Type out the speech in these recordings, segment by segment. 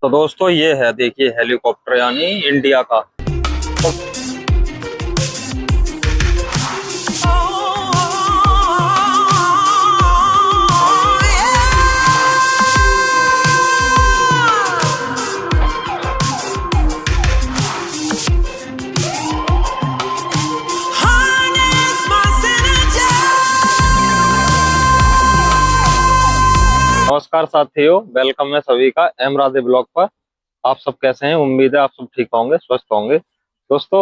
तो दोस्तों ये है, देखिए, हेलीकॉप्टर यानी इंडिया का। तो नमस्कार साथियों, वेलकम है सभी का एम राधे ब्लॉग पर। आप सब कैसे हैं? उम्मीद है आप सब ठीक होंगे, स्वस्थ होंगे। दोस्तों,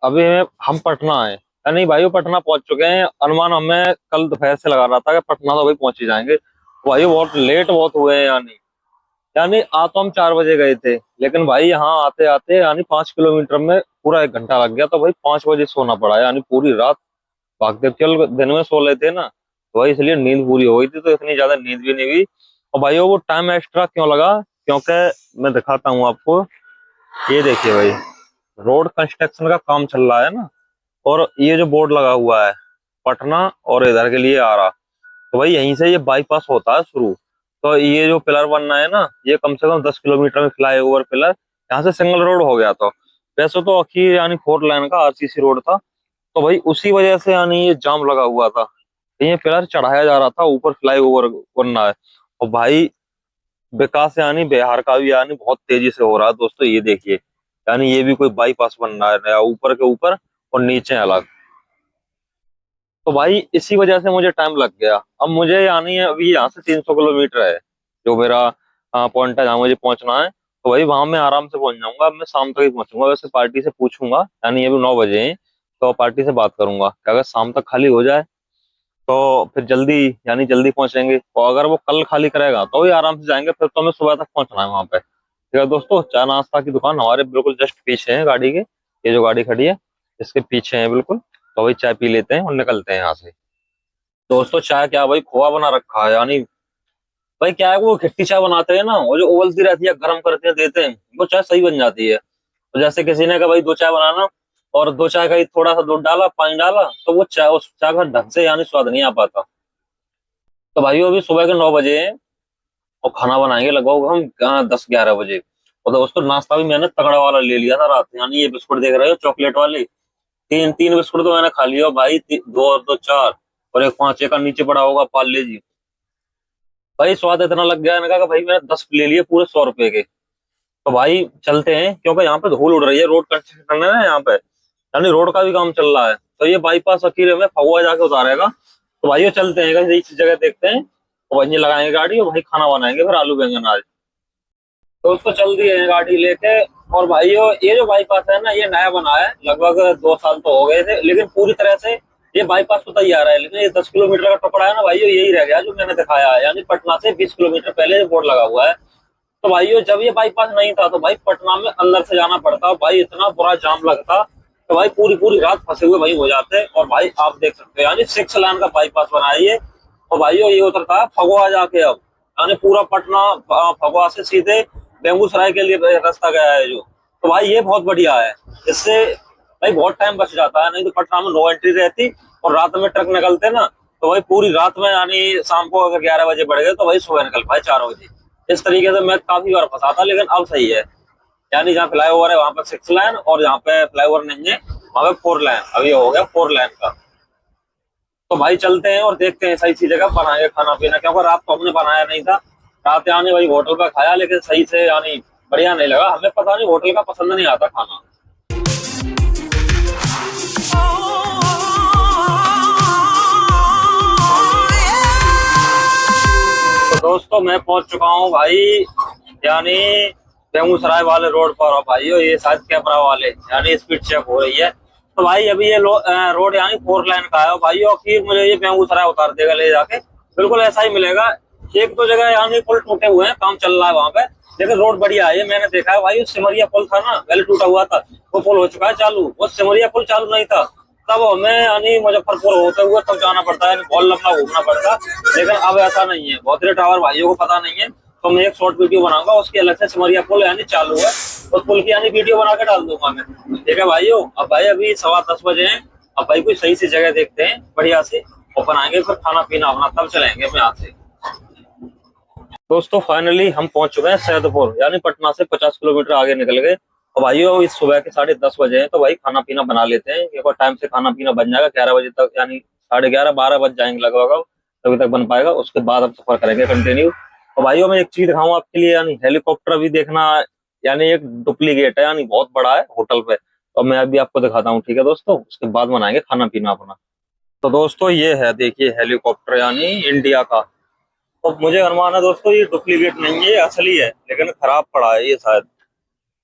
अभी हम पटना आए, नहीं भाइयों, पटना पहुंच चुके हैं। अनुमान हमें कल दोपहर से लगा रहा था कि पटना तो भाई पहुंच ही जाएंगे। भाई बहुत लेट बहुत हुए हैं। यानी यानी आ तो हम 4 बजे गए थे, लेकिन भाई यहाँ आते आते यानी 5 किलोमीटर में पूरा 1 घंटा लग गया। तो भाई 5 बजे सोना पड़ा, यानी पूरी रात भागते चल दिन में सो लेते ना, तो भाई इसलिए नींद पूरी हो गई थी। तो इतनी ज्यादा नींद भी नहीं हुई। और भाइयों वो टाइम एक्स्ट्रा क्यों लगा? क्योंकि मैं दिखाता हूँ आपको। ये देखिए भाई, रोड कंस्ट्रक्शन का काम चल रहा है ना, और ये जो बोर्ड लगा हुआ है पटना और इधर के लिए आ रहा, तो भाई यहीं से ये बाईपास होता है शुरू। तो ये जो पिलर बनना है ना, ये कम से कम 10 किलोमीटर में फ्लाईओवर पिलर, यहाँ से सिंगल रोड हो गया। तो वैसे तो अखीर यानी 4 लाइन का आरसीसी रोड था। तो भाई उसी वजह से यानी ये जाम लगा हुआ था। ये पिलर चढ़ाया जा रहा था, ऊपर फ्लाईओवर बनना है। और भाई विकास यानी बिहार का भी यानी बहुत तेजी से हो रहा है दोस्तों। ये देखिए, यानी ये भी कोई बाईपास बन रहा है नया, ऊपर के ऊपर और नीचे अलग। तो भाई इसी वजह से मुझे टाइम लग गया। अब मुझे यानी अभी यहाँ से 300 किलोमीटर है जो मेरा पॉइंट है जहाँ मुझे पहुंचना है। तो भाई वहां मैं आराम से पहुंच जाऊंगा। अब मैं शाम तक ही पहुंचूंगा। वैसे पार्टी से पूछूंगा, यानी अभी 9 बजे हैं, तो पार्टी से बात करूंगा कि अगर शाम तक खाली हो जाए तो फिर जल्दी, यानी जल्दी पहुंचेंगे। और अगर वो कल खाली करेगा तो भी आराम से जाएंगे। फिर तो हमें सुबह तक पहुंचना है वहां पे। ठीक है दोस्तों, चाय नाश्ता की दुकान हमारे बिल्कुल जस्ट पीछे है गाड़ी के। ये जो गाड़ी खड़ी है इसके पीछे है बिल्कुल। तो भाई चाय पी लेते हैं और निकलते हैं यहाँ से। दोस्तों चाय क्या भाई, खोआ बना रखा है। यानी भाई क्या है, वो खट्टी चाय बनाते हैं ना, वो जो उबलती रहती है, गर्म करके देते हैं, वो चाय सही बन जाती है। तो जैसे किसी ने कहा भाई 2 चाय बनाना, और 2 चाय का ही थोड़ा सा दूध डाला, पानी डाला, तो वो चाय, उस चाय का ढंग से यानी स्वाद नहीं आ पाता। तो भाई अभी सुबह के 9 बजे हैं और खाना बनाएंगे लगभग हम 10-11 बजे। और दोस्तों नाश्ता भी मैंने तगड़ा वाला ले लिया था रात में। यानी ये बिस्कुट देख रहे हो, चॉकलेट वाले, तीन तीन बिस्कुट तो मैंने खा लिया भाई। दो और दो चार, और एक 5 का नीचे पड़ा होगा पार्ले जी। भाई स्वाद इतना लग गया, मैंने कहा कि भाई मैंने 10 ले लिए पूरे 100 रुपए के। तो भाई चलते हैं, क्योंकि यहाँ पे धूल उड़ रही है, रोड कंस्ट्रक्शन है ना यहाँ पे, यानी रोड का भी काम चल रहा है। तो ये बाईपास अखीरे में फगुआ जाके उतारेगा। तो भाई ये चलते हैं, कहीं इस जगह देखते हैं और वहीं लगाएंगे गाड़ी, और भाई खाना बनाएंगे फिर आलू बैंगन आज। तो उसको चल दिए हैं गाड़ी लेके। और भाई ये जो बाईपास है ना, ये नया बना है, लगभग 2 साल तो हो गए थे, लेकिन पूरी तरह से ये बाईपास तो तैयार है। लेकिन ये 10 किलोमीटर का टुकड़ा है ना भाई, यही रह गया जो मैंने दिखाया है। यानी पटना से 20 किलोमीटर पहले जो बोर्ड लगा हुआ है। तो भाई जब ये बाईपास नहीं था तो भाई पटना में अंदर से जाना पड़ता, भाई इतना बुरा जाम लगता। तो भाई पूरी पूरी रात फंसे हुए भाई हो जाते। और भाई आप देख सकते हो, यानी 6 लाइन का बाईपास बनाइए। और भाई ये उतरता है फगुआ जाके। अब यानी पूरा पटना फगुआ से सीधे बेगूसराय के लिए रास्ता गया है जो। तो भाई ये बहुत बढ़िया है, इससे भाई बहुत टाइम बच जाता है। नहीं तो पटना में नो एंट्री रहती और रात में ट्रक निकलते ना, तो भाई पूरी रात में, यानी शाम को अगर 11 बजे बढ़ गए तो भाई सुबह निकल पाए 4 बजे। इस तरीके से मैं काफी बार फंसा था, लेकिन अब सही है। यानी जहाँ फ्लाईओवर है वहां पर 6 लाइन, और जहाँ पे फ्लाईओवर नहीं है वहां पे 4 लाइन। अब ये हो गया 4 लाइन का। तो भाई चलते हैं और देखते हैं सही सी जगह बनाएंगे खाना पीना, क्योंकि रात को हमने बनाया नहीं था। रात यानी भाई होटल पे खाया, लेकिन सही से यानी बढ़िया नहीं लगा हमें। पता नहीं होटल का पसंद नहीं आता खाना। तो दोस्तों मैं पहुंच चुका हूँ भाई, यानी बेगूसराय वाले रोड पर। और भाई ये शायद कैमरा वाले, यानी स्पीड चेक हो रही है। तो भाई अभी ये रोड यानी 4 लाइन का है भाई, और फिर मुझे ये बेगूसराय उतार देगा ले जाके। बिल्कुल ऐसा ही मिलेगा। एक दो जगह यानी पुल टूटे हुए हैं, काम चल रहा है वहां पे, लेकिन रोड बढ़िया है। ये मैंने देखा है भाई, सिमरिया पुल था ना पहले टूटा हुआ था, वो पुल हो चुका है चालू। वो सिमरिया पुल चालू नहीं था तब हमें यानी मुजफ्फरपुर होते हुए तब जाना पड़ता है, बहुत लंबा घूमना पड़ता। लेकिन अब ऐसा नहीं है, बहुत टावर भाइयों को पता नहीं है। तो मैं एक शॉर्ट वीडियो बनाऊंगा उसकी, अलग से सिमरिया पुल यानी चालू है, उस पुल की यानी वीडियो बना के डाल दूंगा मैं। ठीक है भाइयों, अब भाई अभी 10:15 बजे हैं। अब भाई कोई सही सी जगह देखते हैं बढ़िया से, और बनाएंगे फिर खाना पीना अपना, तब चलेंगे मैं यहाँ से। दोस्तों फाइनली हम पहुंच चुके हैं सैदपुर, यानी पटना से 50 किलोमीटर आगे निकल गए। और भाइयों इस सुबह के 10:30 बजे हैं, तो भाई खाना पीना बना लेते हैं। एक और टाइम से खाना पीना बन जाएगा 11 बजे तक, यानी 11:30 12 बज जाएंगे लगभग। अब तभी तक बन पाएगा, उसके बाद हम सफर करेंगे कंटिन्यू। और भाइयों मैं एक चीज दिखाऊं आपके लिए, यानी हेलीकॉप्टर भी देखना। यानी एक डुप्लीकेट है, यानी बहुत बड़ा है होटल पे। और मैं अभी आपको दिखाता हूँ, ठीक है दोस्तों, उसके बाद बनाएंगे खाना पीना अपना। तो दोस्तों ये है, देखिए हेलीकॉप्टर यानी इंडिया का। तो मुझे अनुमान है दोस्तों ये डुप्लीकेट नहीं है, ये असली है, लेकिन खराब पड़ा है ये शायद।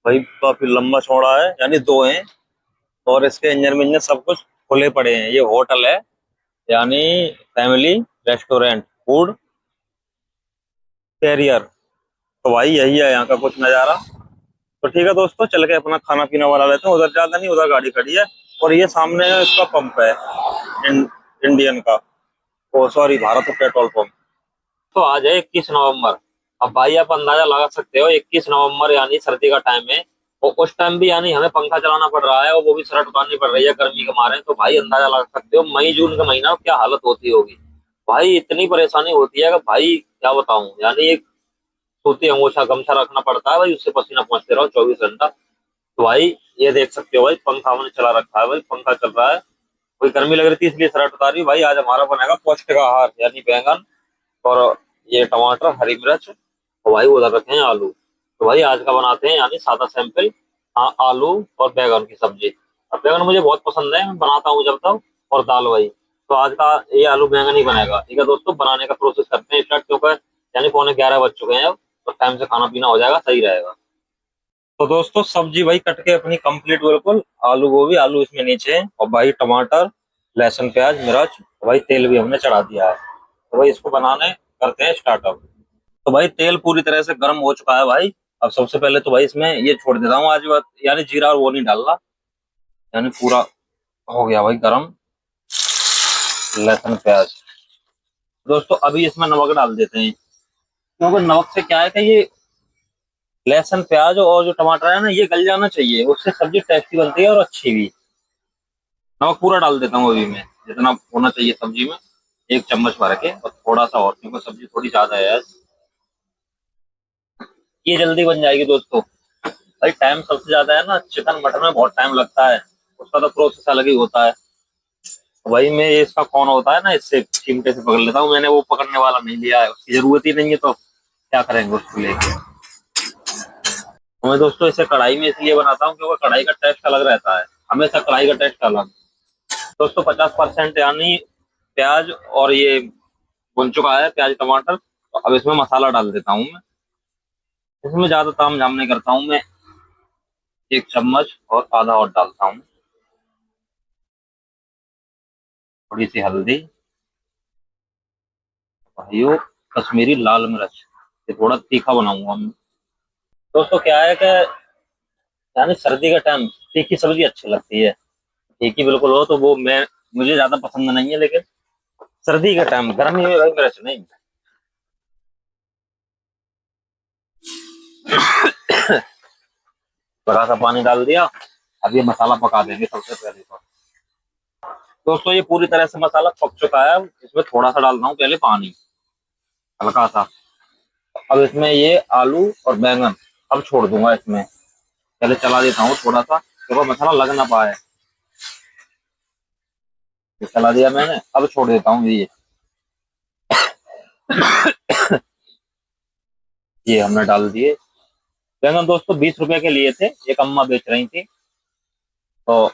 भाई काफी लंबा चौड़ा है, यानी दो हैं। और इसके इंजन में सब कुछ खुले पड़े हैं। ये होटल है, यानी फैमिली रेस्टोरेंट फूड कैरियर। तो भाई यही है यहाँ का कुछ नज़ारा। तो ठीक है दोस्तों, चल के अपना खाना पीना वाला लेते हैं। उधर ज्यादा नहीं, उधर गाड़ी खड़ी है। और ये सामने इसका पंप है, इंडियन का। ओ सॉरी, भारत पेट्रोल पंप। तो आज है 21 नवंबर। अब भाई आप अंदाजा लगा सकते हो, 21 नवंबर यानी सर्दी का टाइम है। और उस टाइम भी यानी हमें पंखा चलाना पड़ रहा है, और वो भी शर्ट उतारनी पड़ रही है गर्मी के मारे। तो भाई अंदाजा लगा सकते हो मई जून का महीना क्या हालत होती होगी। भाई इतनी परेशानी होती है कि भाई क्या बताऊं, यानी एक सूती अंगोछा गमछा रखना पड़ता है भाई, उससे पसीना पहुंचते रहो 24 घंटा। तो भाई ये देख सकते हो भाई, पंखा हमने चला रखा है भाई, पंखा चल रहा है। कोई गर्मी लग रही थी इसलिए शर्ट उतारी। भाई आज हमारा बनेगा पौष्टिक आहार, यानी बैंगन और ये टमाटर हरी मिर्च। और भाई उधर रखे हैं आलू। तो भाई आज का बनाते हैं यानी सादा सैंपल। हाँ, आलू और बैगन की सब्जी। अब बैगन मुझे बहुत पसंद है, मैं बनाता हूँ जब तक। और दाल भाई। तो आज का ये आलू बैंगन ही बनेगा। ठीक है दोस्तों, बनाने का प्रोसेस करते हैं स्टार्ट, क्योंकि यानी पौने 11 बज चुके हैं अब। तो टाइम से खाना पीना हो जाएगा, सही रहेगा। तो दोस्तों सब्जी भाई कट के अपनी कंप्लीट बिल्कुल। आलू गोभी, आलू इसमें नीचे है, और भाई टमाटर लहसुन प्याज मिर्च। भाई तेल भी हमने चढ़ा दिया है। तो भाई इसको बनाने करते हैं स्टार्टअप। तो भाई तेल पूरी तरह से गर्म हो चुका है भाई। अब सबसे पहले तो भाई इसमें ये छोड़ देता हूँ आज बात, यानी जीरा और वो नहीं डालना। यानी पूरा हो गया भाई गरम लहसुन प्याज। दोस्तों अभी इसमें नमक डाल देते हैं, क्योंकि नमक से क्या है कि ये लहसुन प्याज और जो टमाटर है ना, ये गल जाना चाहिए, उससे सब्जी टेस्टी बनती है और अच्छी भी। नमक पूरा डाल देता हूँ अभी मैं, जितना होना चाहिए सब्जी में। 1 चम्मच भर के, और थोड़ा सा और, क्योंकि सब्जी थोड़ी ज्यादा है यार। ये जल्दी बन जाएगी दोस्तों। भाई टाइम सबसे ज्यादा है ना चिकन मटन में, बहुत टाइम लगता है। उसका तो प्रोसेस अलग ही होता है। तो भाई मैं ये इसका कौन होता है ना, इससे चिमटे से पकड़ लेता हूँ। मैंने वो पकड़ने वाला नहीं लिया है, उसकी जरूरत ही नहीं है, तो क्या करेंगे उसको लेके। तो मैं दोस्तों इसे कढ़ाई में इसलिए बनाता हूँ, क्योंकि कढ़ाई का टेस्ट अलग रहता है, हमेशा कढ़ाई का टेस्ट अलग। दोस्तों 50% यानी प्याज और ये भुन चुका है, प्याज टमाटर। तो अब इसमें मसाला डाल देता हूँ मैं। इसमें ज्यादा ताम झाम नहीं करता हूँ मैं। 1 चम्मच और आधा और डालता हूँ। थोड़ी सी हल्दी। भाइयों कश्मीरी लाल मिर्च। ये थोड़ा तीखा बनाऊंगा मैं। दोस्तों क्या है कि यानी सर्दी का टाइम तीखी सब्जी अच्छी लगती है। तीखी बिल्कुल हो तो वो मैं, मुझे ज्यादा पसंद नहीं है, लेकिन सर्दी का टाइम, गर्मी में भाई मिर्च नहीं। थोड़ा सा पानी डाल दिया। अब ये मसाला पका देंगे सबसे पहले तो। दोस्तों ये पूरी तरह से मसाला पक चुका है, इसमें थोड़ा सा डाल रहा हूँ पहले पानी, हल्का सा। अब इसमें ये आलू और बैंगन अब छोड़ दूंगा इसमें। पहले चला देता हूँ थोड़ा सा, क्योंकि मसाला लग ना पाए। ये चला दिया मैंने, अब छोड़ देता हूँ ये। ये हमने डाल दिए बैंगन। दोस्तों 20 रुपए के लिए थे, एक अम्मा बेच रही थी। तो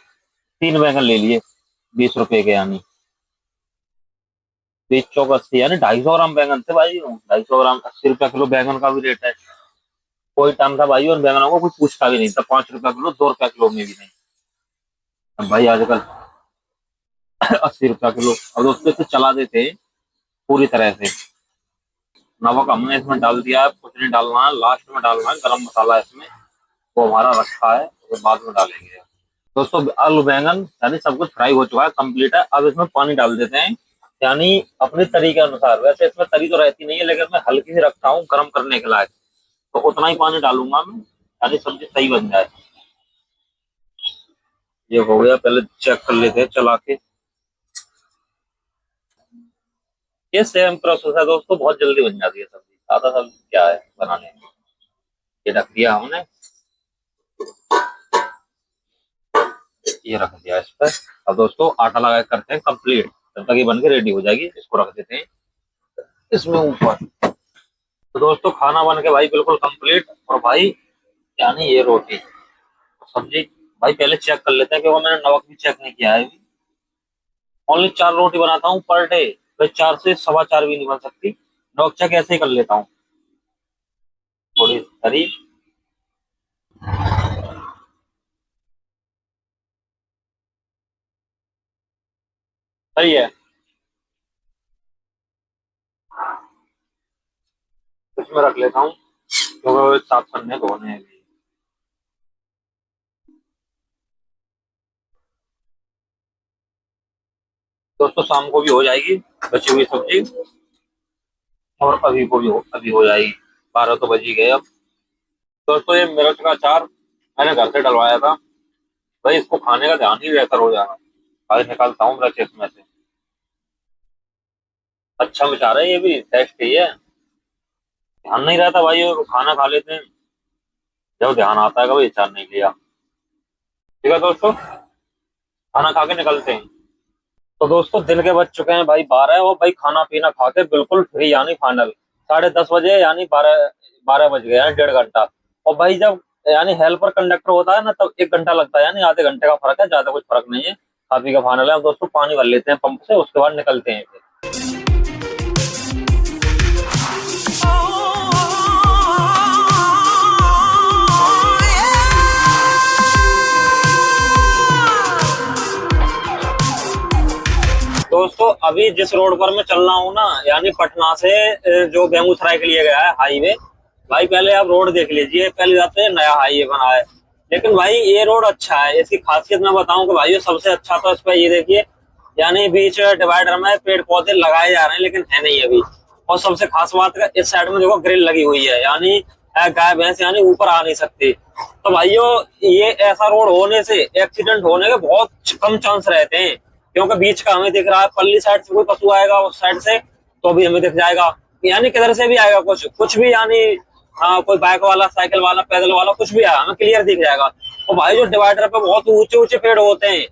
3 बैंगन ले लिए, 20 रुपए के, यानी 20 चौक 80, यानी 250 ग्राम बैंगन थे भाई। 250 ग्राम 80 रुपया किलो बैंगन का भी रेट है। कोई टाइम था भाई, और बैंगनों को कोई पूछता भी नहीं था, 5 रुपया किलो 2 रुपया किलो में भी नहीं। अब भाई आजकल 80 रुपया किलो। अब दोस्तों इसे चला देते हैं पूरी तरह से। नमक हमने इसमें डाल दिया है, कुछ नहीं डालना है, लास्ट में डालना है गरम मसाला इसमें। वो हमारा रखा है, तो बाद में डालेंगे। दोस्तों आलू बैंगन यानी सब कुछ फ्राई हो चुका है, कंप्लीट है। अब इसमें पानी डाल देते हैं, यानी अपने तरीके अनुसार। वैसे इसमें तरी तो रहती नहीं है, लेकिन मैं हल्की सी रखता हूँ गर्म करने के लायक। तो उतना ही पानी डालूंगा मैं, यानी सब्जी सही बन जाए। ये हो गया, पहले चेक कर लेते हैं चला के। ये सेम प्रोसेस है दोस्तों, बहुत जल्दी बन जाती है सब्जी। सादा सब्जी क्या है बनाने में। ये रख दिया हमने, ये रख दिया इस पर। अब दोस्तों आटा लगा के करते हैं कंप्लीट, जब तक ये बन के रेडी हो जाएगी इसको रख देते हैं इसमें ऊपर। तो दोस्तों खाना बन के भाई बिल्कुल कंप्लीट। और भाई यानी ये रोटी सब्जी भाई पहले चेक कर लेते हैं, क्योंकि मैंने नमक भी चेक नहीं किया है अभी। ओनली 4 रोटी बनाता हूँ पर डे, भाई 4 से 4.25 भी नहीं बन सकती। नमक चेक ऐसे ही कर लेता हूँ थोड़ी तरी। सही है, इसमें रख लेता हूँ क्योंकि साफ करने धोने हैं अभी। दोस्तों शाम को भी हो जाएगी बची हुई सब्जी, और अभी हो जाएगी। 12 तो बज ही गए अब। दोस्तों ये मिर्च का अचार मैंने घर से डलवाया था, भाई इसको खाने का ध्यान ही बेहतर हो जाएगा। आज निकालता हूँ मिर्च इसमें से। अच्छा बेचारा है, ये भी टेस्ट ही है। ध्यान नहीं रहता भाई, और खाना खा लेते हैं जब ध्यान आता है कि भाई अचार नहीं लिया। ठीक है दोस्तों, खाना खा के निकलते हैं। तो दोस्तों दिन के बज चुके हैं भाई 12, और भाई खाना पीना खा के बिल्कुल फ्री यानी फाइनल। 10:30 बजे यानी 12 बज गए हैं, 1.5 घंटा। और भाई जब यानी हेल्पर कंडक्टर होता है ना, तब 1 घंटा लगता है, यानी आधे घंटे का फर्क है, ज्यादा कुछ फर्क नहीं है। खा पी का फाइनल है। अब दोस्तों पानी भर लेते हैं पंप से, उसके बाद निकलते हैं फिर। दोस्तों अभी जिस रोड पर मैं चल रहा हूँ ना, यानी पटना से जो बेगूसराय के लिए गया है हाईवे। भाई पहले आप रोड देख लीजिए, पहले बात तो ये नया हाईवे बना है, लेकिन भाई ये रोड अच्छा है। इसकी खासियत मैं बताऊं कि भाई ये सबसे अच्छा तो इस पे ये देखिए, यानी बीच डिवाइडर में पेड़ पौधे लगाए जा रहे हैं, लेकिन है नहीं अभी। और सबसे खास बात है इस साइड में देखो ग्रिल लगी हुई है, यानी गाय भैंस यानी ऊपर आ नहीं सकती। तो भाइयों ये ऐसा रोड होने से एक्सीडेंट होने के बहुत कम चांस रहते हैं, क्योंकि बीच का हमें दिख रहा है, पल्ली साइड से कोई पशु आएगा उस साइड से तो भी हमें दिख जाएगा, यानी किधर से भी आएगा कुछ कुछ भी, यानी कोई बाइक वाला, साइकिल वाला, पैदल वाला, कुछ भी आया हमें क्लियर दिख जाएगा। तो भाई जो डिवाइडर पे बहुत ऊंचे ऊंचे पेड़ होते हैं,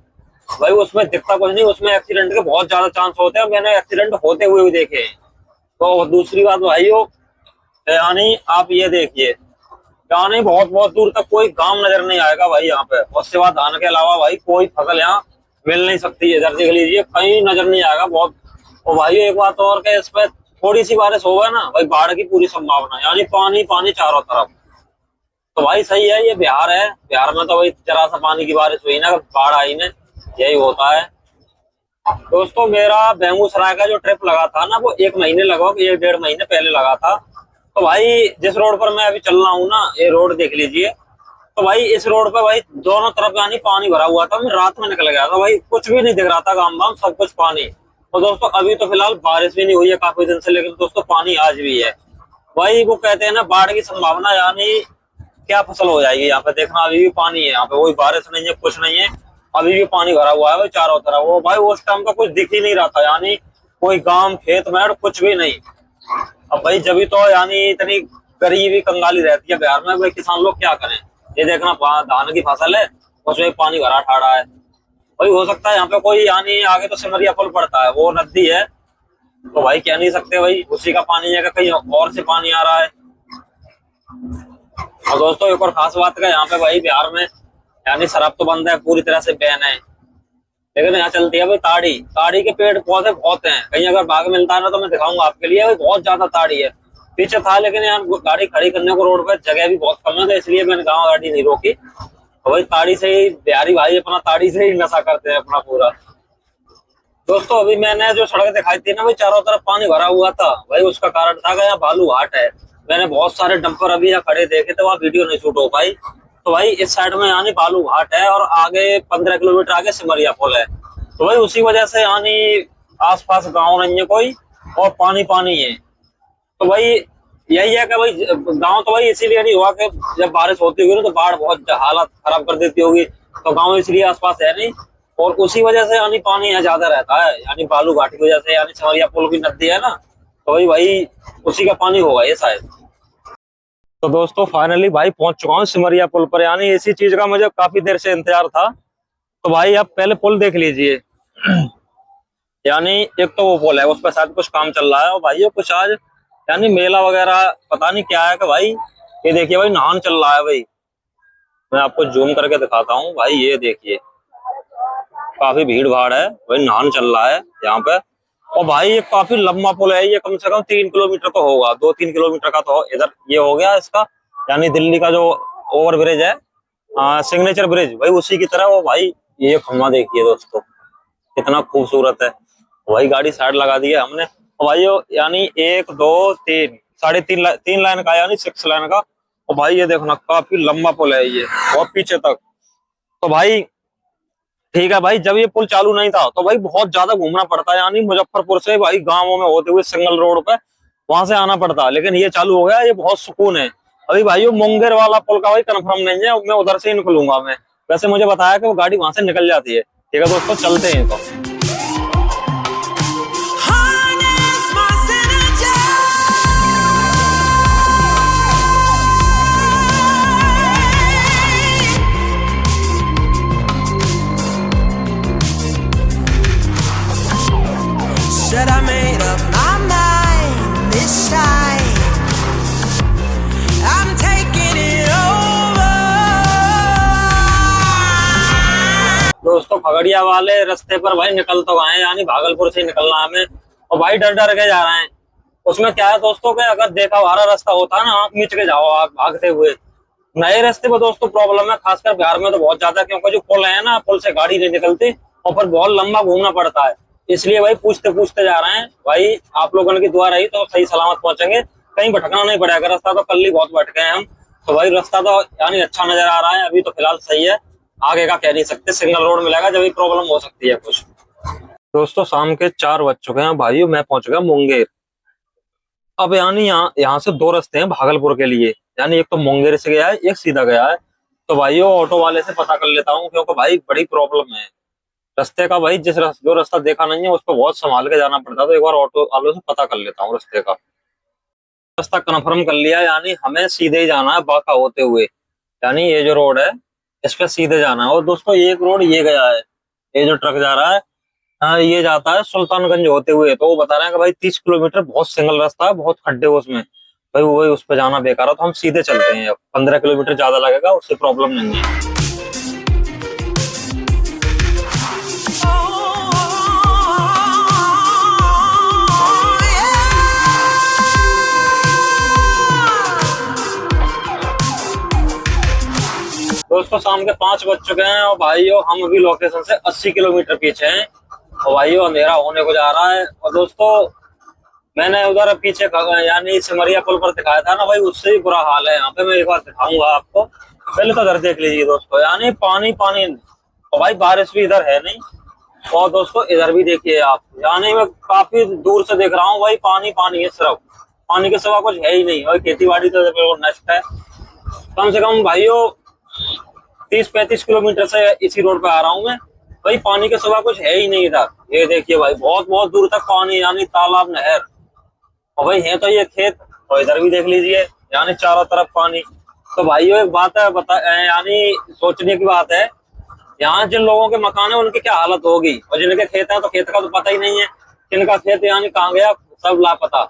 भाई उसमें दिखता कुछ नहीं, उसमें एक्सीडेंट के बहुत ज्यादा चांस होते हैं, मैंने एक्सीडेंट होते हुए भी देखे हैं। तो दूसरी बात भाइयों, यानी आप ये देखिए, यानी बहुत बहुत दूर तक कोई गांव नजर नहीं आएगा भाई यहाँ पे। उसके बाद धान के अलावा भाई कोई फसल यहाँ मिल नहीं सकती है, इधर देख लीजिए कहीं नजर नहीं आएगा बहुत। और भाई एक बात और के इस पे थोड़ी सी बारिश होगा ना भाई, बाढ़ की पूरी संभावना, यानी पानी पानी चारों तरफ। तो भाई सही है, ये बिहार है, बिहार में तो भाई जरा सा पानी की बारिश हुई ना, बाढ़ आई ना, यही होता है। दोस्तों मेरा बेगूसराय का जो ट्रिप लगा था ना, वो 1 महीने, लगभग 1 डेढ़ महीने पहले लगा था। तो भाई जिस रोड पर मैं अभी चल रहा हूँ ना, ये रोड देख लीजिए। तो भाई इस रोड पे भाई दोनों तरफ यानी पानी भरा हुआ था, मैं रात में निकल गया था भाई, कुछ भी नहीं दिख रहा था, गांव वाम सब कुछ पानी। और दोस्तों अभी तो फिलहाल बारिश भी नहीं हुई है काफी दिन से, लेकिन दोस्तों पानी आज भी है। भाई वो कहते हैं ना बाढ़ की संभावना, यानी क्या फसल हो जाएगी यहाँ पे, देखना अभी भी पानी है यहाँ पे, कोई बारिश नहीं है कुछ नहीं है, अभी भी पानी भरा हुआ है भाई चारों तरफ। वो भाई उस टाइम का कुछ दिख ही नहीं रहा था, यानी कोई गांव खेत में कुछ भी नहीं। अब भाई जब तो यानी इतनी गरीबी कंगाली रहती है बिहार में, भाई किसान लोग क्या करें। ये देखना धान की फसल है, उसमें पानी भरा ठाड़ा है। भाई हो सकता है यहाँ पे कोई, यानी आगे तो सिमरिया पुल पड़ता है, वो नदी है, तो भाई कह नहीं सकते भाई उसी का पानी है कि कहीं और से पानी आ रहा है। और दोस्तों एक और खास बात है यहाँ पे भाई बिहार में, यानी शराब तो बंद है, पूरी तरह से बैन है, लेकिन यहाँ चलती है भाई ताड़ी। ताड़ी के पेड़ पौधे बहुत हैं, कहीं अगर बाग मिलता है ना तो मैं दिखाऊंगा आपके लिए, भाई बहुत ज्यादा ताड़ी है। पीछे था, लेकिन यहाँ गाड़ी खड़ी करने को रोड पे जगह भी बहुत कम है, तो इसलिए मैंने गाँव गाड़ी नहीं रोकी। तो भाई ताड़ी से ही बिहारी भाई अपना ताड़ी से ही नशा करते हैं अपना पूरा। दोस्तों अभी मैंने जो सड़क दिखाई थी ना भाई, चारों तरफ पानी भरा हुआ था, भाई उसका कारण था कि यहाँ बालू घाट है। मैंने बहुत सारे डंपर अभी यहाँ खड़े देखे थे, वहाँ वीडियो नहीं शूट हो पाई। तो भाई इस साइड में यानी बालू घाट है, और आगे 15 किलोमीटर आगे सिमरिया पुल है। तो भाई उसी वजह से यानी आसपास गाँव नहीं है कोई, और पानी पानी है। तो भाई यही है कि भाई गाँव तो भाई इसीलिए नहीं हुआ कि जब बारिश होती होगी ना तो बाढ़ बहुत हालत खराब कर देती होगी, तो गाँव इसलिए आसपास है नहीं। और उसी वजह से यानी पानी यहाँ ज्यादा रहता है, यानी बालू घाट की वजह से, यानी सिमरिया पुल की नदी है ना, तो भाई उसी का पानी होगा ये शायद। तो दोस्तों फाइनली भाई पहुंच चुका हूँ सिमरिया पुल पर, यानी इसी चीज का मुझे काफी देर से इंतजार था। तो भाई आप पहले पुल देख लीजिए। यानी एक तो वो पुल है, उस पर शायद कुछ काम चल रहा है, और भाई कुछ आज यानी मेला वगैरह पता नहीं क्या है कि भाई ये देखिए भाई नहान चल रहा है भाई। मैं आपको जूम करके दिखाता हूँ भाई, ये देखिए काफी भीड़ भाड़ है भाई, नहान चल रहा है यहाँ पे। और भाई ये काफी लंबा पुल है, ये कम से कम 3 किलोमीटर तो होगा, 2-3 किलोमीटर का तो इधर ये हो गया इसका। यानी दिल्ली का जो ओवर ब्रिज है, सिग्नेचर ब्रिज भाई, उसी की तरह वो भाई। ये खम्मा देखिए दोस्तों कितना खूबसूरत है। वही गाड़ी साइड लगा दी है हमने, और भाई यानी 1 2 3 3.5 लाइन का, यानी 6 लाइन का। और भाई ये देखो ना काफी लंबा पुल है ये, बहुत पीछे तक। तो भाई ठीक है भाई, जब ये पुल चालू नहीं था तो भाई बहुत ज्यादा घूमना पड़ता है, यानी मुजफ्फरपुर से भाई गांवों में होते हुए सिंगल रोड पे वहां से आना पड़ता, लेकिन ये चालू हो गया, ये बहुत सुकून है। अभी भाई वो मुंगेर वाला पुल का भाई कंफर्म नहीं है, मैं उधर से ही निकलूंगा मैं। वैसे मुझे बताया कि वो गाड़ी वहां से निकल जाती है। ठीक है दोस्तों चलते हैं तो। Said I made up my mind this time. I'm taking it over. दोस्तों खगड़िया वाले रास्ते पर भाई निकल तो गए, यानी भागलपुर से ही निकलना है हमें, और भाई डर डर के जा रहे हैं। उसमें क्या है दोस्तों के, अगर देखा हमारा रास्ता होता है ना, आंख मीच के जाओ आप भागते हुए। नए रास्ते पर दोस्तों प्रॉब्लम है, खासकर बिहार में तो बहुत ज्यादा, क्योंकि जो पुल है ना, पुल से गाड़ी नहीं निकलती, और फिर बहुत लंबा घूमना पड़ता है। इसलिए भाई पूछते पूछते जा रहे हैं भाई, आप लोगों की दुआ रही तो सही सलामत पहुंचेंगे, कहीं भटकना नहीं पड़ेगा। रास्ता तो कल ही बहुत भटके हैं हम। तो भाई रास्ता तो यानी अच्छा नजर आ रहा है, अभी तो फिलहाल सही है, आगे का कह नहीं सकते, सिग्नल रोड मिलेगा जब भी प्रॉब्लम हो सकती है कुछ। दोस्तों शाम के 4 बज चुके हैं भाइयों, मैं पहुंच गया मुंगेर। अब यानी यहाँ से 2 रास्ते हैं भागलपुर के लिए, यानी एक तो मुंगेर से गया है, एक सीधा गया है। तो भाइयों ऑटो वाले से पता कर लेता हूँ, क्योंकि भाई बड़ी प्रॉब्लम है रास्ते का भाई, जो रास्ता देखा नहीं है उस पर बहुत संभाल के जाना पड़ता है। तो एक बार ऑटो वालों से पता कर लेता हूँ रास्ते का। रास्ता कन्फर्म कर लिया, यानी हमें सीधे ही जाना है बांका होते हुए, यानी ये जो रोड है इस पे सीधे जाना है। और दोस्तों एक रोड ये गया है, ये जो ट्रक जा रहा है, हाँ ये जाता है सुल्तानगंज होते हुए। तो वो बता रहे हैं कि भाई 30 किलोमीटर बहुत सिंगल रास्ता है, बहुत खड्डे हो उसमें भाई, वही उस पर जाना बेकार है, तो हम सीधे चलते हैं। अब 15 किलोमीटर ज्यादा लगेगा, उससे प्रॉब्लम नहीं है। दोस्तों शाम के 5 बज चुके हैं, और भाइयों हम अभी लोकेशन से 80 किलोमीटर पीछे हैं, और भाइयों अंधेरा होने को जा रहा है। और दोस्तों मैंने उधर पीछे यानी सिमरिया पुल पर दिखाया था ना भाई, उससे ही बुरा हाल है यहाँ पे, मैं एक बार दिखाऊंगा आपको। पहले तो इधर देख लीजिए दोस्तों, यानी पानी पानी, और भाई बारिश भी इधर है नहीं। और दोस्तों इधर भी देखिए आप, यानी मैं काफी दूर से देख रहा हूँ भाई, पानी पानी है सिर्फ, पानी के सिवा कुछ है ही नहीं। भाई खेती बाड़ी तो बिल्कुल नष्ट है। कम से कम भाइयों 30-35 किलोमीटर से इसी रोड पे आ रहा हूँ मैं भाई, पानी के सिवा कुछ है ही नहीं इधर। ये देखिए भाई बहुत बहुत दूर तक पानी, यानी तालाब नहर, और भाई है तो ये खेत, और इधर भी देख लीजिए यानी चारों तरफ पानी। तो भाइयों एक बात है यानी सोचने की बात है, यहाँ जिन लोगों के मकान है उनकी क्या हालत होगी, और जिनके खेत है तो खेत का तो पता ही नहीं है, किनका खेत यानी कहाँ गया, सब लापता।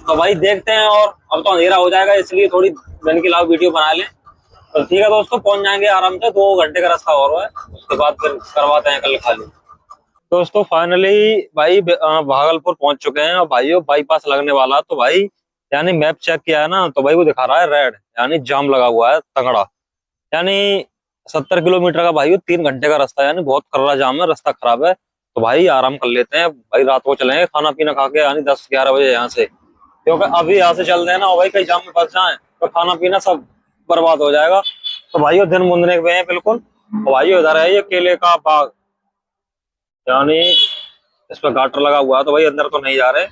तो भाई देखते हैं, और अब तो अंधेरा हो जाएगा, इसलिए थोड़ी दिन की लाभ वीडियो बना लें। तो ठीक है दोस्तों पहुंच जाएंगे आराम से, 2 घंटे का रास्ता और है, उसके बाद फिर करवाते हैं कल खाली। दोस्तों फाइनली भाई भागलपुर पहुंच चुके हैं, और भाइयों बाईपास लगने वाला। तो भाई यानी मैप चेक किया है ना, तो भाई वो दिखा रहा है रेड, यानी जाम लगा हुआ है तगड़ा। यानी 70 किलोमीटर का भाई 3 घंटे का रास्ता है, यानी बहुत कर्रा जाम है, रास्ता खराब है। तो भाई आराम कर लेते हैं भाई, रात को चलेंगे खाना पीना खा के, यानी 10-11 बजे यहाँ से, क्योंकि अभी यहाँ से चलते हैं ना, और भाई कहीं जाम में फंस जाए तो खाना पीना सब बर्बाद हो जाएगा। तो भाइयों दिन मुंदने हुए हैं बिल्कुल। और भाइयों इधर है ये केले का बाग, यानी इस पर गाटर लगा हुआ है, तो भाई अंदर तो नहीं जा रहे।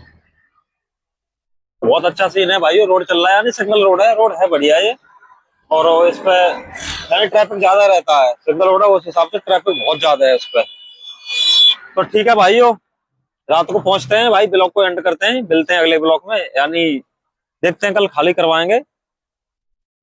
बहुत अच्छा सीन है भाइयों, रोड चल रहा है, यानी सिग्नल रोड है, रोड है बढ़िया ये। और इस पे यानी ट्रैफिक ज्यादा रहता है, सिग्नल रोड है उस हिसाब से ट्रैफिक बहुत ज्यादा है इस पे। तो ठीक है भाइयों, रात को पहुंचते हैं भाई, ब्लॉग को एंड करते हैं, मिलते हैं अगले ब्लॉग में, यानी देखते हैं कल खाली करवाएंगे